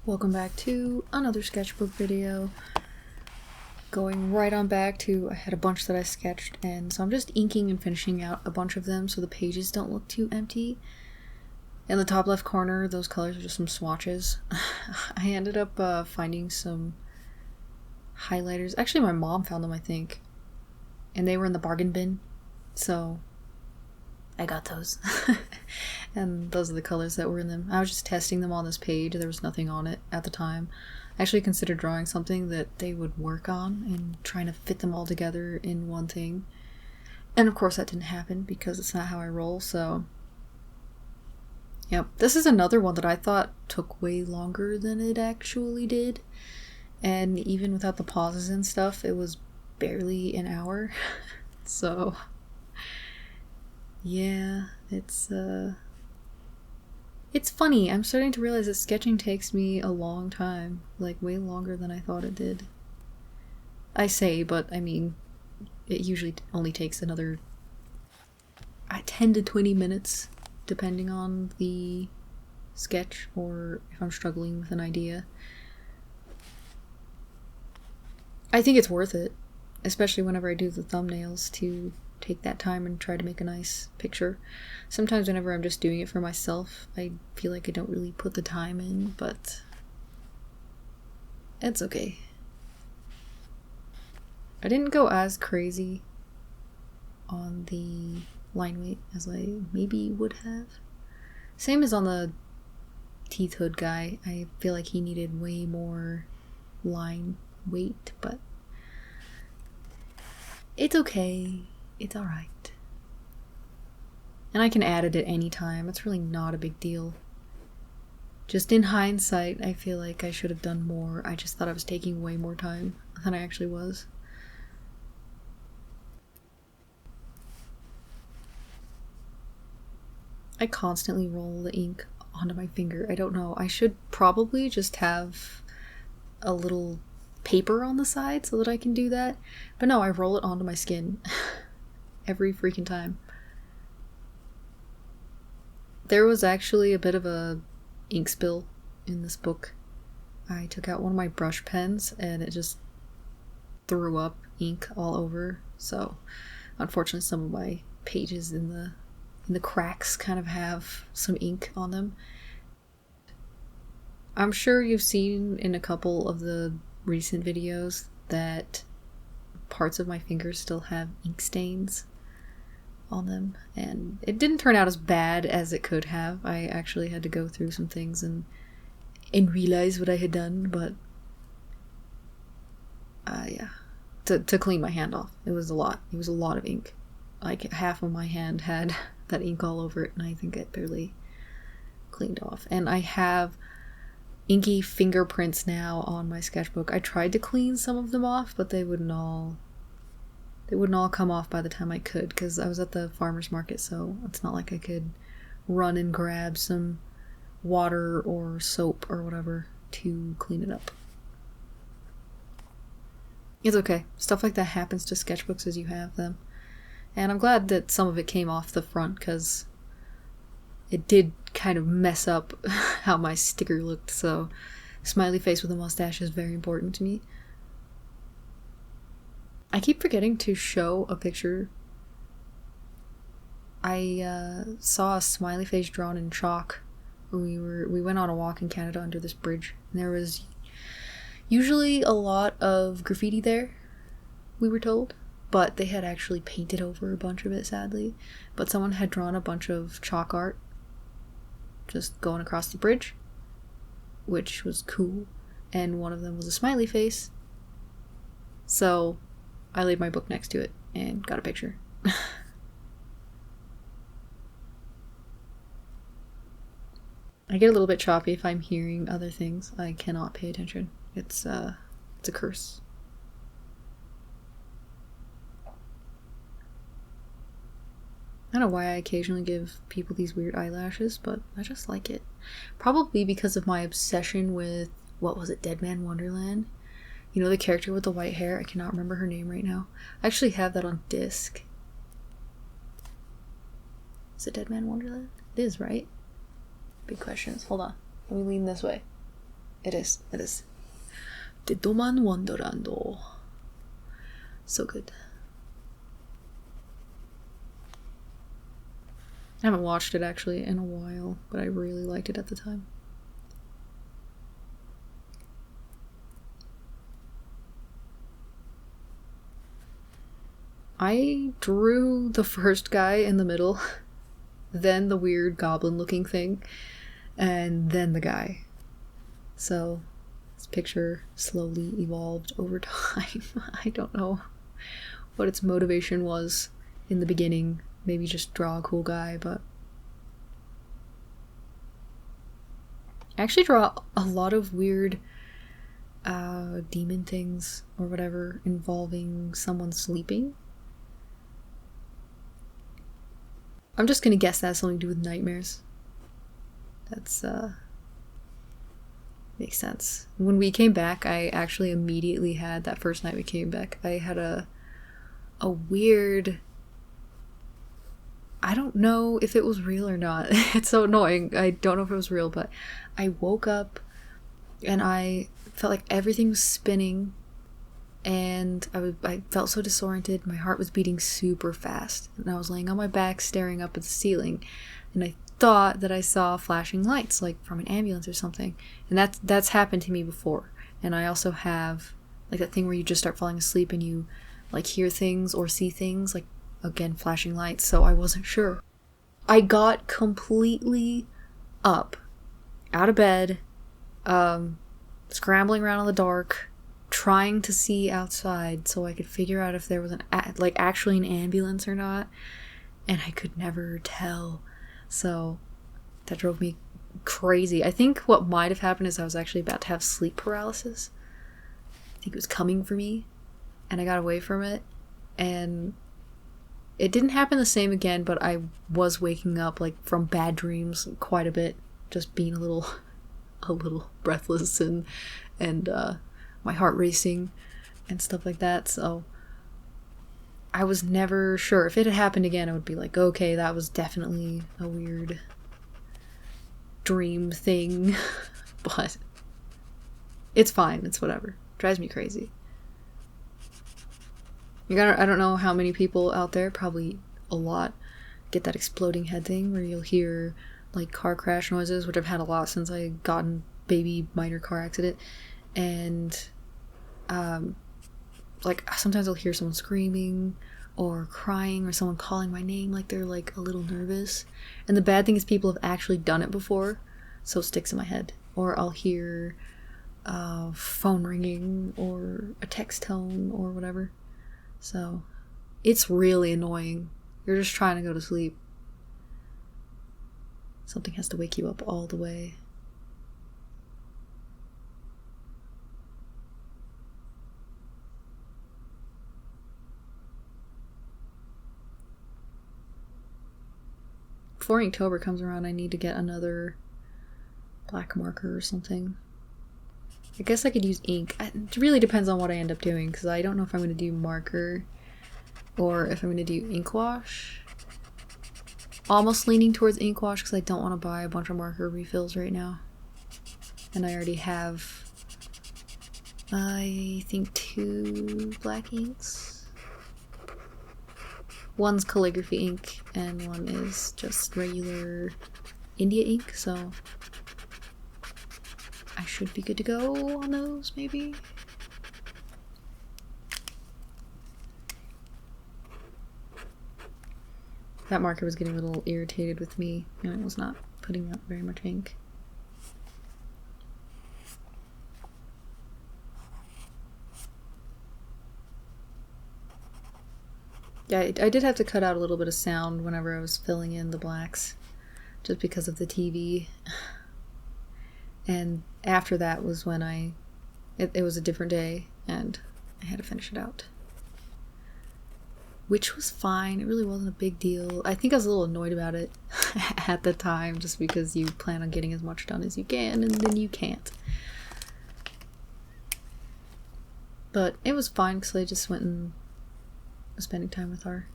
Welcome back to another sketchbook video. Going right on back to, I had a bunch that I sketched, and so I'm just inking and finishing out a bunch of them so the pages don't look too empty. In the top left corner, those colors are just some swatches. I ended up finding some highlighters. Actually, my mom found them, I think. And they were in the bargain bin, so I got those. And those are the colors that were in them. I was just testing them on this page. There was nothing on it at the time. I actually considered drawing something that they would work on and trying to fit them all together in one thing. And of course that didn't happen because it's not how I roll, so... Yep, this is another one that I thought took way longer than it actually did. And even without the pauses and stuff, it was barely an hour. So... yeah, it's funny. I'm starting to realize that sketching takes me a long time. Like, way longer than I thought it did. I say, but I mean, it usually only takes another 10 to 20 minutes, depending on the sketch, or if I'm struggling with an idea. I think it's worth it, especially whenever I do the thumbnails, to take that time and try to make a nice picture. Sometimes whenever I'm just doing it for myself, I feel like I don't really put the time in, but it's okay. I didn't go as crazy on the line weight as I maybe would have. Same as on the teeth hood guy. I feel like he needed way more line weight, but it's okay. It's alright. And I can add it at any time. It's really not a big deal. Just in hindsight, I feel like I should have done more. I just thought I was taking way more time than I actually was. I constantly roll the ink onto my finger. I don't know. I should probably just have a little paper on the side so that I can do that. But no, I roll it onto my skin. Every freaking time. There was actually a bit of a ink spill in this book. I took out one of my brush pens and it just threw up ink all over. So unfortunately some of my pages in the cracks kind of have some ink on them. I'm sure you've seen in a couple of the recent videos that parts of my fingers still have ink stains on them, and it didn't turn out as bad as it could have. I actually had to go through some things and realize what I had done, but yeah, to clean my hand off, it was a lot. It was a lot of ink. Like, half of my hand had that ink all over it, and I think it barely cleaned off. And I have inky fingerprints now on my sketchbook. I tried to clean some of them off, but they wouldn't all come off by the time I could, because I was at the farmer's market, so it's not like I could run and grab some water or soap or whatever to clean it up. It's okay. Stuff like that happens to sketchbooks as you have them. And I'm glad that some of it came off the front, because it did kind of mess up how my sticker looked, so smiley face with a mustache is very important to me. I keep forgetting to show a picture. I saw a smiley face drawn in chalk when we went on a walk in Canada under this bridge, and there was usually a lot of graffiti there, we were told, but they had actually painted over a bunch of it, sadly. But someone had drawn a bunch of chalk art just going across the bridge, which was cool, and one of them was a smiley face, so I laid my book next to it and got a picture. I get a little bit choppy if I'm hearing other things. I cannot pay attention. It's a curse. I don't know why I occasionally give people these weird eyelashes, but I just like it. Probably because of my obsession with, what was it, Dead Man Wonderland? You know, the character with the white hair? I cannot remember her name right now. I actually have that on disc. Is it Dead Man Wonderland? It is, right? Big questions. Hold on. Let me lean this way. It is. It is. Dedoman Wonderland. So good. I haven't watched it actually in a while, but I really liked it at the time. I drew the first guy in the middle, then the weird goblin looking thing, and then the guy. So this picture slowly evolved over time. I don't know what its motivation was in the beginning. Maybe just draw a cool guy, but I actually draw a lot of weird demon things or whatever involving someone sleeping. I'm just gonna guess that has something to do with nightmares. That's makes sense. When we came back, I actually immediately had, that first night we came back, I had a weird, I don't know if it was real or not. It's so annoying. I don't know if it was real, but I woke up and I felt like everything was spinning, and I felt so disoriented. My heart was beating super fast, and I was laying on my back staring up at the ceiling, and I thought that I saw flashing lights, like from an ambulance or something. And that's happened to me before. And I also have like that thing where you just start falling asleep and you like hear things or see things, like again flashing lights. So I wasn't sure. I got completely up out of bed, scrambling around in the dark, trying to see outside so I could figure out if there was actually an ambulance or not, and I could never tell. So that drove me crazy. I think what might have happened is I was actually about to have sleep paralysis. I think it was coming for me, and I got away from it, and it didn't happen the same again, but I was waking up like from bad dreams quite a bit, just being a little breathless and my heart racing and stuff like that. So I was never sure. If it had happened again, I would be like, okay, that was definitely a weird dream thing. But it's fine. It's whatever. It drives me crazy. I don't know how many people out there, probably a lot, get that exploding head thing where you'll hear like car crash noises, which I've had a lot since I got in baby minor car accident. And like sometimes I'll hear someone screaming or crying or someone calling my name like they're like a little nervous. And the bad thing is people have actually done it before, so it sticks in my head. Or I'll hear phone ringing or a text tone or whatever. So it's really annoying. You're just trying to go to sleep. Something has to wake you up all the way. Before Inktober comes around, I need to get another black marker or something. I guess I could use ink. It really depends on what I end up doing, because I don't know if I'm going to do marker or if I'm going to do ink wash. Almost leaning towards ink wash because I don't want to buy a bunch of marker refills right now. And I already have, I think, 2 black inks. One's calligraphy ink and one is just regular India ink, so I should be good to go on those, maybe. That marker was getting a little irritated with me and it was not putting out very much ink. Yeah, I did have to cut out a little bit of sound whenever I was filling in the blacks, just because of the TV. And after that was when it was a different day, and I had to finish it out. Which was fine, it really wasn't a big deal. I think I was a little annoyed about it at the time, just because you plan on getting as much done as you can, and then you can't. But it was fine, because I just went and was spending time with our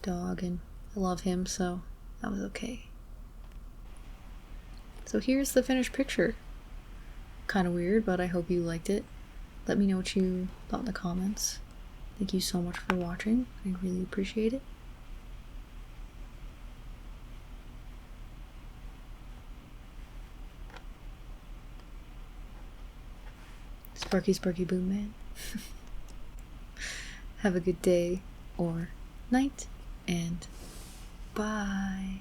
dog, and I love him, so that was okay. So here's the finished picture. kind of weird, but I hope you liked it. Let me know what you thought in the comments. Thank you so much for watching. I really appreciate it. Sparky Sparky Boom Man. Have a good day or night, and bye.